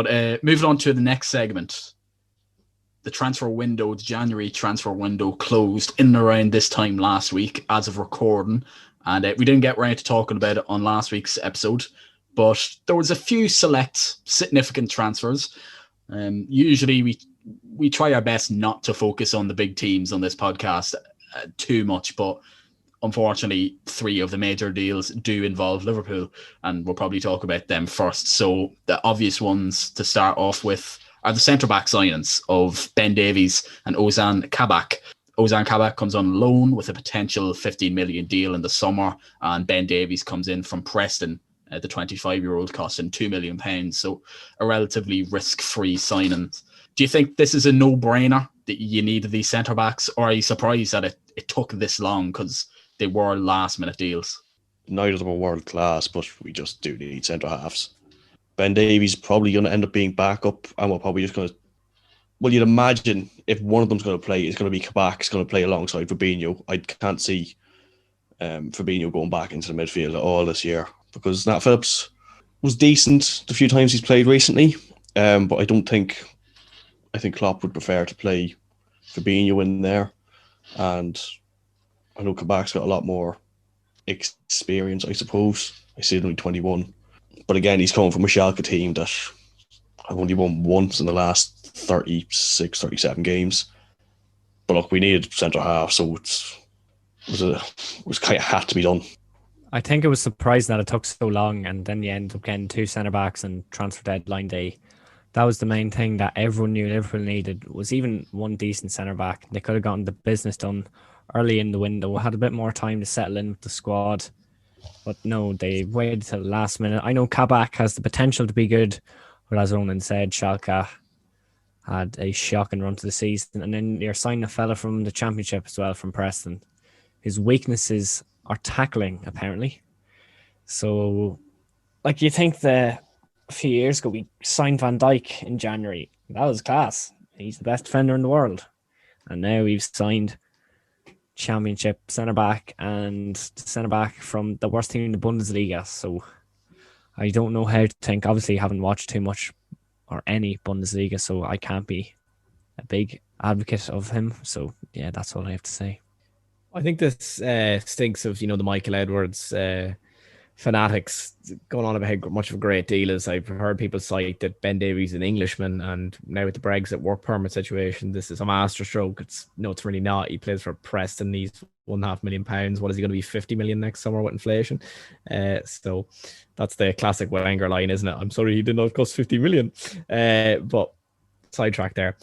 But moving on to the next segment. The January transfer window closed in and around this time last week as of recording. And we didn't get around to talking about it on last week's episode. But there was a few select significant transfers. Usually we try our best not to focus on the big teams on this podcast too much. But unfortunately, 3 of the major deals do involve Liverpool. And we'll probably talk about them first. So the obvious ones to start off with are the centre-back signings of Ben Davies and Ozan Kabak. Ozan Kabak comes on loan with a potential 15 million deal in the summer, and Ben Davies comes in from Preston, the 25-year-old, costing £2 million. So a relatively risk-free signing. Do you think this is a no-brainer that you needed these centre-backs, or are you surprised that it took this long because they were last-minute deals? Neither of them are world-class, but we just do need centre-halves. Ben Davies probably going to end up being backup, and we're probably just going to... Well, you'd imagine if one of them's going to play, it's going to be Kabak's going to play alongside Fabinho. I can't see Fabinho going back into the midfield at all this year, because Nat Phillips was decent the few times he's played recently, but I think Klopp would prefer to play Fabinho in there, and I know Kabak's got a lot more experience, I suppose. I see only 21. But again, he's coming from a Schalke team that I've only won once in the last 36, 37 games. But look, we needed centre half, so it was kind of had to be done. I think it was surprising that it took so long, and then you end up getting 2 centre backs and transfer deadline day. That was the main thing that everyone knew Liverpool needed, was even one decent centre back. They could have gotten the business done early in the window, had a bit more time to settle in with the squad. But no, they waited till the last minute. I know Kabak has the potential to be good, but as Ronan said, Schalke had a shocking run to the season. And then you're signing a fella from the Championship as well, from Preston. His weaknesses are tackling, apparently. So, like, you think a few years ago we signed Van Dijk in January. That was class. He's the best defender in the world. And now we've signed Championship centre-back and centre-back from the worst team in the Bundesliga. So I don't know how to think. Obviously, I haven't watched too much or any Bundesliga, so I can't be a big advocate of him. So, yeah, that's all I have to say. I think this stinks of, the Michael Edwards fanatics going on about how much of a great deal is. I've heard people cite that Ben Davies is an Englishman, and now with the Brexit work permit situation, this is a masterstroke. It's really not. He plays for Preston. He's £1.5 million. What is he going to be, 50 million next summer with inflation? So that's the classic Wenger line, isn't it? I'm sorry, he did not cost 50 million. But sidetrack there.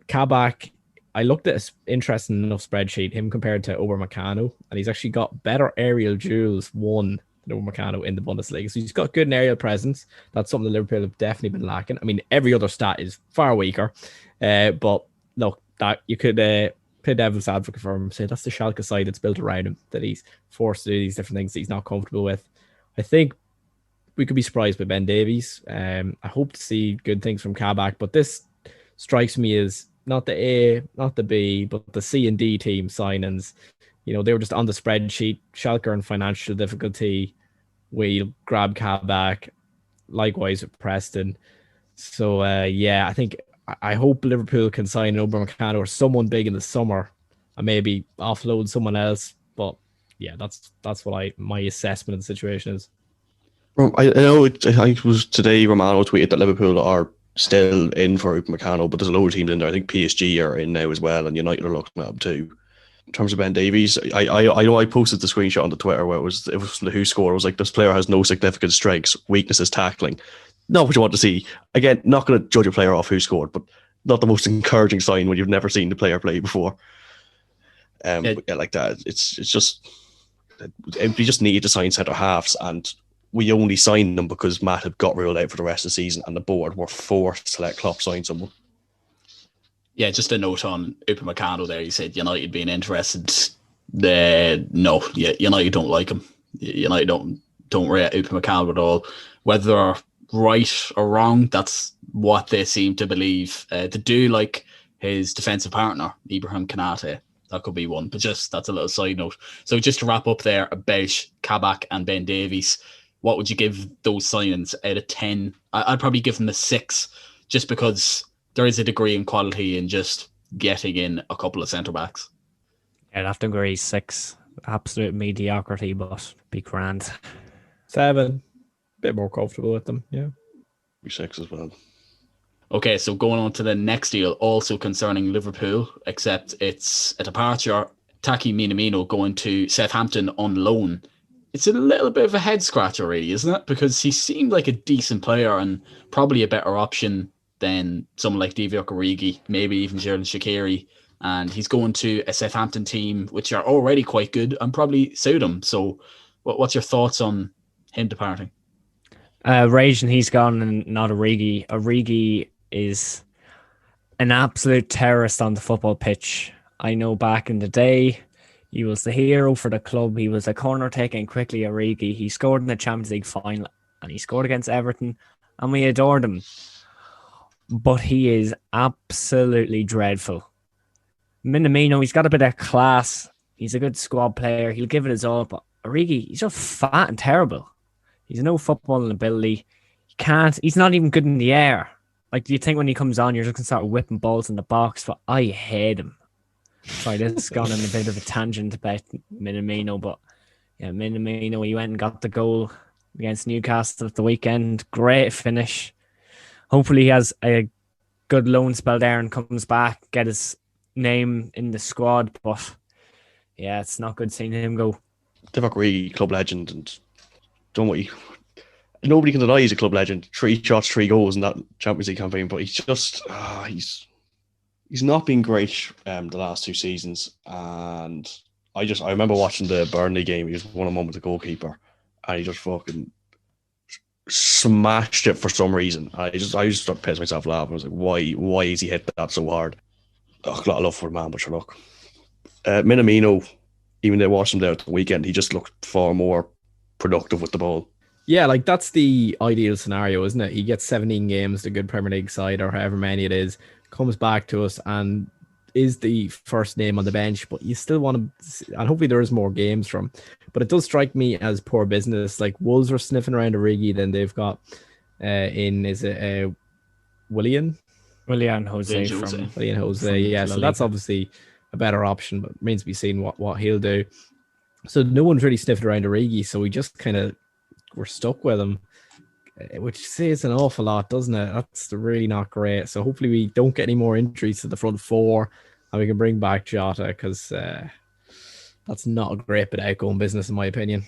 Kabak, I looked at his interesting enough spreadsheet, him compared to Upamecano, and he's actually got better aerial duels won than Upamecano in the Bundesliga. So he's got good aerial presence. That's something that Liverpool have definitely been lacking. I mean, every other stat is far weaker. But look, that you could play devil's advocate for him, say that's the Schalke side that's built around him, that he's forced to do these different things that he's not comfortable with. I think we could be surprised by Ben Davies. I hope to see good things from Kabak, but this strikes me as not the A, not the B, but the C and D team signings. They were just on the spreadsheet. Schalke in financial difficulty. We'll grab Kabak. Likewise with Preston. So, I hope Liverpool can sign an Upamecano or someone big in the summer and maybe offload someone else. But, yeah, that's what my assessment of the situation is. I know it was today Romano tweeted that Liverpool are still in for Upamecano, but there's a load of teams in there. I think PSG are in now as well, and United are looking at them too. In terms of Ben Davies, I know I posted the screenshot on the Twitter where it was the Who score. It was like, this player has no significant strengths, weaknesses tackling. Not what you want to see. Again, not going to judge a player off who scored, but not the most encouraging sign when you've never seen the player play before. But yeah, like that. It's just we just need to sign centre halves, and we only signed them because Matt had got ruled out for the rest of the season, and the board were forced to let Klopp sign someone. Yeah, just a note on Upamecano there. You said United being interested. No, United don't like him. United don't rate Upamecano at all. Whether they're right or wrong, that's what they seem to believe. They do like his defensive partner, Ibrahim Konate. That could be one, but that's a little side note. So just to wrap up there about Kabak and Ben Davies, what would you give those signings out of 10? I'd probably give them a 6, just because there is a degree in quality in just getting in a couple of centre-backs. Yeah, I'd have to agree 6. Absolute mediocrity, but be grand. 7. Bit more comfortable with them, yeah. Be 6 as well. Okay, so going on to the next deal, also concerning Liverpool, except it's a departure. Taki Minamino going to Southampton on loan. It's a little bit of a head scratcher, really, isn't it? Because he seemed like a decent player and probably a better option than someone like Divock Origi, maybe even Xherdan Shaqiri. And he's going to a Southampton team which are already quite good and probably suit him. So what's your thoughts on him departing? Raging he's gone and not Origi. Origi is an absolute terrorist on the football pitch. I know back in the day, he was the hero for the club. He was a corner taking quickly Origi. He scored in the Champions League final and he scored against Everton and we adored him. But he is absolutely dreadful. Minamino, he's got a bit of class. He's a good squad player. He'll give it his all. But Origi, he's just fat and terrible. He's no footballing ability. He's not even good in the air. Like, do you think when he comes on, you're just going to start whipping balls in the box? But I hate him. Sorry, this has gone on a bit of a tangent about Minamino. But yeah, Minamino, he went and got the goal against Newcastle at the weekend. Great finish. Hopefully he has a good loan spell there and comes back, get his name in the squad. But yeah, it's not good seeing him go. Divock Origi, club legend, and don't what nobody can deny he's a club legend. 3 shots, 3 goals in that Champions League campaign, but he's just he's not been great the last 2 seasons. And I remember watching the Burnley game. He was 1-on-1 with the goalkeeper, and he just fucking smashed it for some reason. I just started pissing myself laughing. I was like, why is he hit that so hard? A lot of love for the man, but sure, look. Minamino, even though I watched him there at the weekend, he just looked far more productive with the ball. Yeah, like that's the ideal scenario, isn't it? He gets 17 games, the good Premier League side, or however many it is, comes back to us and is the first name on the bench, but you still want to, and hopefully there is more games from. But it does strike me as poor business. Like Wolves are sniffing around Origi, then they've got Willian Jose Jose. Willian Jose, yeah. So that's obviously a better option, but remains to be seen what he'll do. So no one's really sniffed around Origi, so we just kind of we're stuck with him, which says an awful lot, doesn't it? That's really not great. So hopefully we don't get any more injuries to the front 4 and we can bring back Jota, because that's not a great bit of outgoing business in my opinion.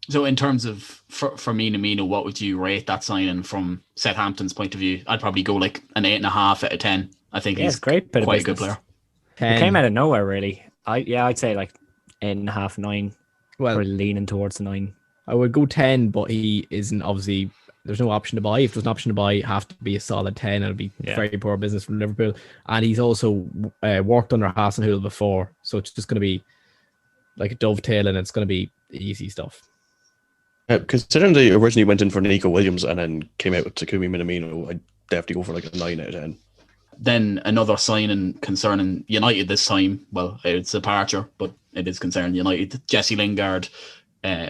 So in terms of for Minamino, what would you rate that signing from Southampton's point of view? I'd probably go like an 8.5 out of 10. I think he's great, but quite a good player. It came out of nowhere, really. I'd say like 8.5, 9. Well, probably leaning towards the 9. I would go 10, but he isn't obviously. There's no option to buy. If there's an option to buy, it'd have to be a solid 10. It'll be very poor business from Liverpool. And he's also worked under Hasenhüttl before, so it's just going to be like a dovetail, and it's going to be easy stuff. Considering they originally went in for Nico Williams and then came out with Takumi Minamino, I'd definitely go for like a 9 out of 10. Then another signing concerning United this time. Well, it's a departure, but it is concerning United. Jesse Lingard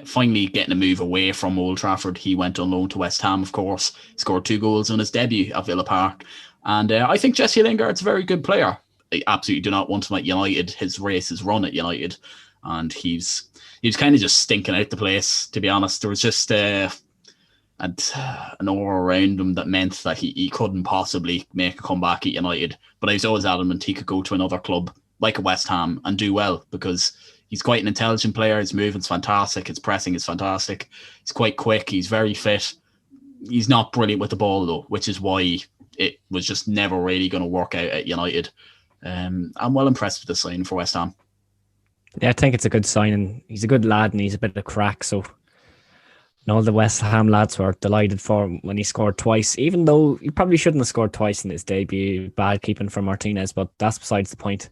finally getting a move away from Old Trafford. He went on loan to West Ham, of course. Scored 2 goals on his debut at Villa Park. And I think Jesse Lingard's a very good player. I absolutely do not want him at United. His race is run at United. And he was kind of just stinking out the place, to be honest. There was just an aura around him that meant that he couldn't possibly make a comeback at United. But I was always adamant he could go to another club like a West Ham and do well, because he's quite an intelligent player. His movement's fantastic. His pressing is fantastic. He's quite quick. He's very fit. He's not brilliant with the ball, though, which is why it was just never really going to work out at United. I'm well impressed with the signing for West Ham. Yeah, I think it's a good signing. He's a good lad and he's a bit of crack. So all the West Ham lads were delighted for him when he scored twice, even though he probably shouldn't have scored twice in his debut. Bad keeping from Martinez, but that's besides the point.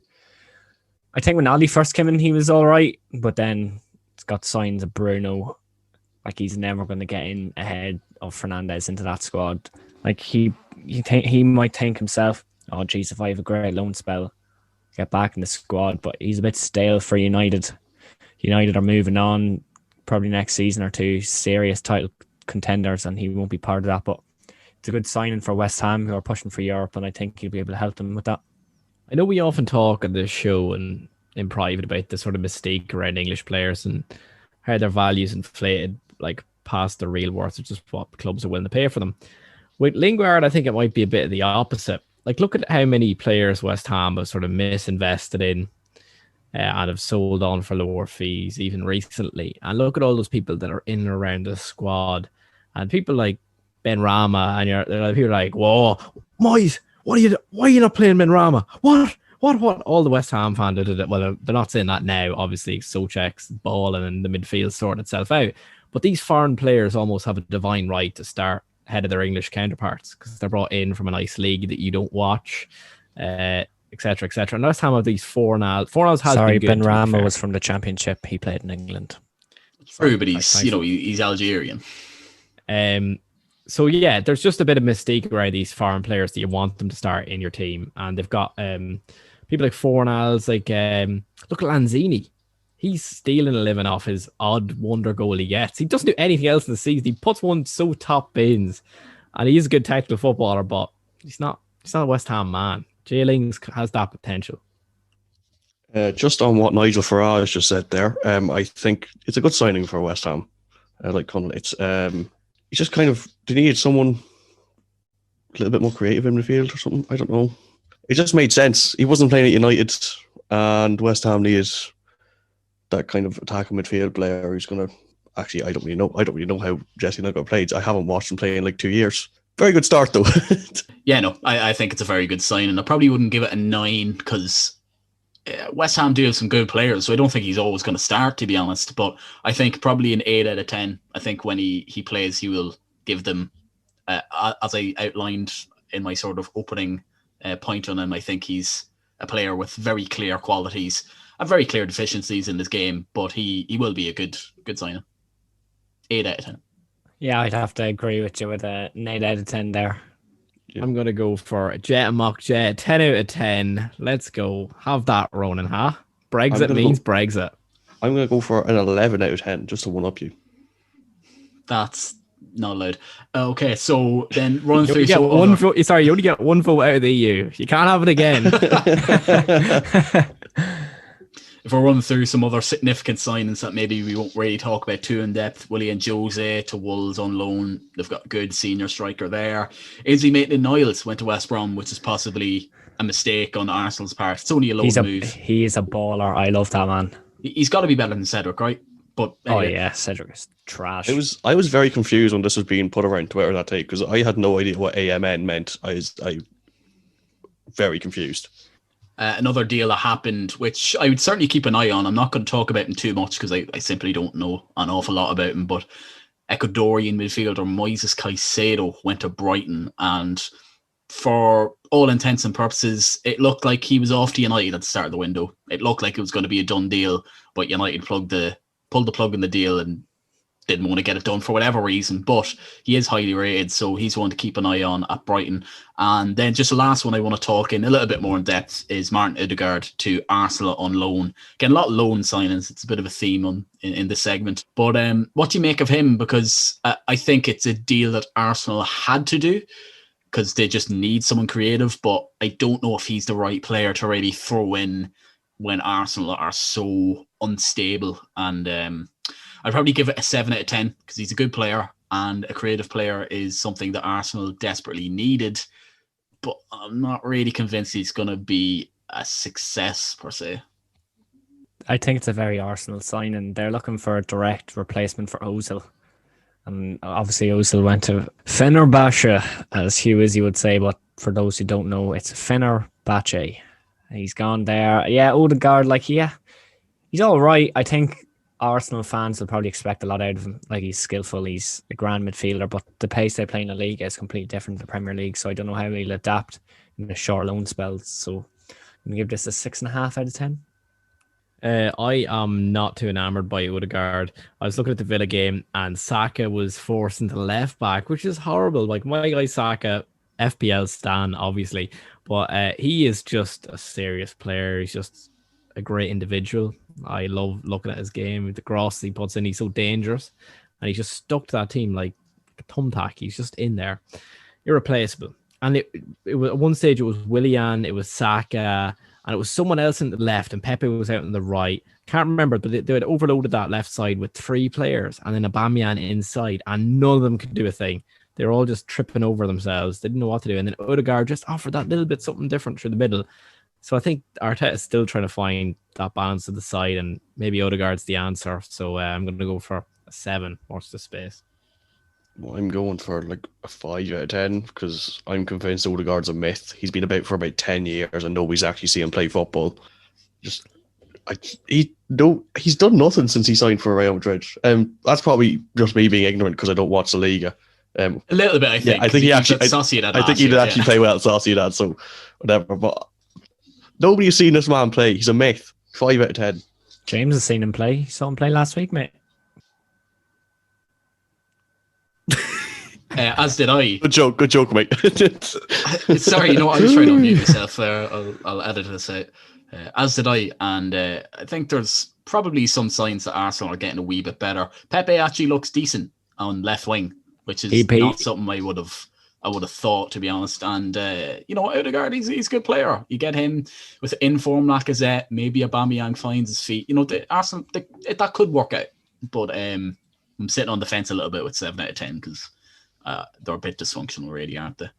I think when Ali first came in, he was all right, but then it's got signs of Bruno. Like, he's never going to get in ahead of Fernandes into that squad. Like, he might think himself, oh, geez, if I have a great loan spell, get back in the squad. But he's a bit stale for United. United are moving on. probably next season or two, serious title contenders, and he won't be part of that. But it's a good signing for West Ham, who are pushing for Europe, and I think he'll be able to help them with that. I know we often talk on this show and in private about the sort of mystique around English players and how their values inflated like past the real worth of just what clubs are willing to pay for them. With Lingard, I think it might be a bit of the opposite. Like, look at how many players West Ham have sort of misinvested in and have sold on for lower fees, even recently. And look at all those people that are in and around the squad. And people like Ben Rama, and people are like, whoa, Moyes, why are you not playing Ben Rama? What? All the West Ham fans did it. Well, they're not saying that now. Obviously, Soucek's balling and the midfield sorting itself out. But these foreign players almost have a divine right to start ahead of their English counterparts because they're brought in from a nice league that you don't watch, etc., etc. And West Ham have these Fornals. Fornals has Sorry, been good, Ben Rama was from the Championship. He played in England. True, but he's Algerian. So yeah, there's just a bit of mystique around these foreign players that you want them to start in your team, and they've got people like Fornals, like look at Lanzini. He's stealing a living off his odd wonder goal he gets. He doesn't do anything else in the season. He puts one so top bins, and he is a good technical footballer, but he's not a West Ham man. Jay Lings has that potential. Just on what Nigel Farage just said there, I think it's a good signing for West Ham. Like Conley, it's just kind of, they needed someone a little bit more creative in midfield or something. I don't know. It just made sense. He wasn't playing at United, and West Ham needed that kind of attacking midfield player who's going to actually, I don't really know how Jesse Lingard played. I haven't watched him play in like 2 years. Very good start though. Yeah, no, I think it's a very good sign, and I probably wouldn't give it a 9 because West Ham do have some good players, so I don't think he's always going to start, to be honest. But I think probably an 8 out of 10. I think when he plays, he will give them, as I outlined in my sort of opening point on him, I think he's a player with very clear qualities and very clear deficiencies in this game, but he will be a good signing. 8 out of 10. Yeah, I'd have to agree with you with an 8 out of 10 there. Yeah. I'm going to go for Jet and Mock Jet, 10 out of 10. Let's go. Have that, Ronan, huh? Brexit means Brexit. I'm going to go for an 11 out of 10, just to one-up you. That's not allowed. Okay, so then run through. You only get one vote out of the EU. You can't have it again. If we're running through some other significant signings that maybe we won't really talk about too in depth, Willian Jose to Wolves on loan. They've got a good senior striker there. Izzy Maitland-Niles went to West Brom, which is possibly a mistake on Arsenal's part. It's only a loan move. He is a baller. I love that man. He's got to be better than Cedric, right? But yeah, Cedric is trash. I was very confused when this was being put around Twitter that day because I had no idea what AMN meant. I was very confused. Another deal that happened, which I would certainly keep an eye on. I'm not going to talk about him too much because I simply don't know an awful lot about him. But Ecuadorian midfielder Moises Caicedo went to Brighton, and for all intents and purposes, it looked like he was off to United at the start of the window. It looked like it was going to be a done deal, but United pulled the plug in the deal and didn't want to get it done for whatever reason. But he is highly rated, so he's one to keep an eye on at Brighton. And then just the last one I want to talk in a little bit more in depth is Martin Odegaard to Arsenal on loan. Again, a lot of loan signings. It's a bit of a theme in this segment. But what do you make of him? Because I think it's a deal that Arsenal had to do because they just need someone creative. But I don't know if he's the right player to really throw in when Arsenal are so unstable. And I'd probably give it a 7 out of 10 because he's a good player, and a creative player is something that Arsenal desperately needed. But I'm not really convinced he's going to be a success per se. I think it's a very Arsenal signing. They're looking for a direct replacement for Ozil. And obviously Ozil went to Fenerbahce, as Hugh Izzy would say, but for those who don't know, it's Fenerbahce. He's gone there. Yeah, Odegaard, he's all right. I think Arsenal fans will probably expect a lot out of him. Like, he's skillful, he's a grand midfielder, but the pace they play in the league is completely different to the Premier League, so I don't know how he'll adapt in the short loan spells. So I'm going to give this a 6.5 out of 10. I am not too enamored by Odegaard. I was looking at the Villa game and Saka was forced into left back, which is horrible. Like, my guy Saka, FPL stan, obviously, but he is just a serious player. He's just a great individual. I love looking at his game. The crosses he puts in, he's so dangerous. And he's just stuck to that team like a thumbtack. He's just in there. Irreplaceable. And it was at one stage it was Willian, it was Saka, and it was someone else in the left, and Pepe was out on the right. Can't remember, but they had overloaded that left side with 3 players, and then Aubameyang inside, and none of them could do a thing. They were all just tripping over themselves. They didn't know what to do. And then Odegaard just offered that little bit something different through the middle. So I think Arteta is still trying to find that balance of the side, and maybe Odegaard's the answer. So I'm going to go for a 7. Watch the space. Well, I'm going for like a 5 out of 10 because I'm convinced Odegaard's a myth. He's been about for about 10 years and nobody's actually seen him play football. He's done nothing since he signed for Real Madrid. That's probably just me being ignorant because I don't watch the Liga. A little bit, I think. Yeah, I think he actually. I think he did actually play well at Sociedad, so whatever. But nobody has seen this man play. He's a myth. 5 out of 10. James has seen him play. You saw him play last week, mate. As did I. Good joke, mate. Sorry, I was trying to unmute myself there. I'll edit this out. As did I, and I think there's probably some signs that Arsenal are getting a wee bit better. Pepe actually looks decent on left wing, which is not something I would have thought, to be honest. And Odegaard, he's a good player. You get him with inform Lacazette, maybe Aubameyang finds his feet. Arsenal that could work out, but I'm sitting on the fence a little bit with 7 out of 10 because they're a bit dysfunctional, really, aren't they?